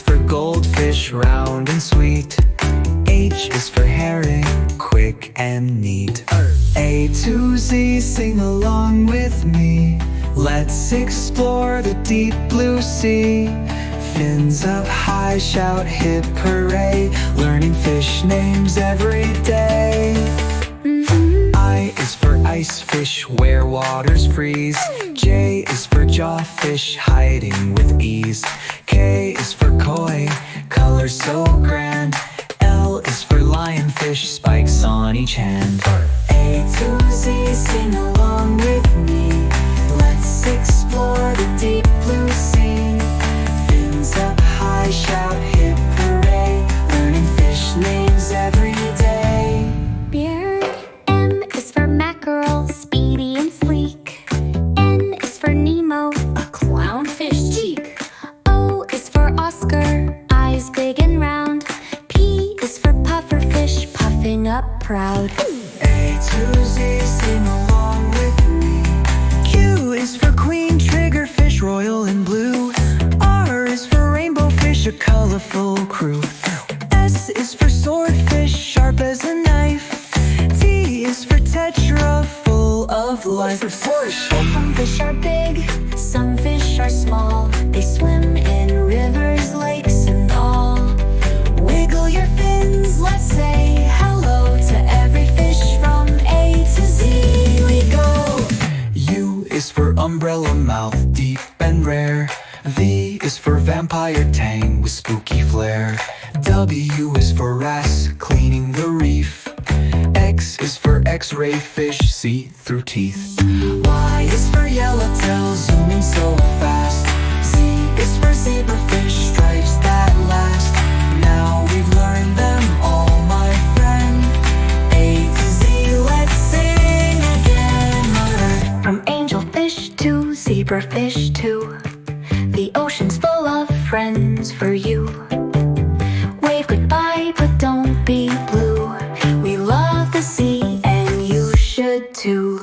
for goldfish, round and sweet. H is for herring, quick and neat. A to Z, sing along with me. Let's explore the deep blue sea. Fins up high, shout hip hooray, learning fish names every day. I is for ice fish, where waters freeze. J is for jawfish, hiding with ease. K is for koi, colors so grand. L is for lionfish, spikes on each hand. A to Z, sing along with me. Let's explore the deep blue sea. Fins up high, shout hip hooray, learning fish names every day. Beard. M is for mackerel, speedy and sleek. N is for Nemo, a clownfish cheek. O is for Oscar, eyes big and round. P is for pufferfish, puffing up proud. A to Z, sing along with me. Q is for queen triggerfish, royal and blue. R is for rainbow fish, a colorful crew. S is for swordfish, sharp as a knife. T is for tetra, full of life. Some fish are big, some fish are small. They swim in rivers, lakes, and all. Wiggle your fins, let's say hello to every fish from A to Z we go. U is for umbrella mouth, deep and rare. V is for vampire tang with spooky flair. W is for wrasse, cleaning the reef. X is for X-ray fish, see-through teeth. Y is for yellowtail, zooming so fast. Z is for zebrafish, stripes that last. Now we've learned them all, my friend. A to Z, let's sing again. From angelfish to zebrafish too, the ocean's full of friends for you. Wave goodbye, but don't be blue. We love the sea, and you should too.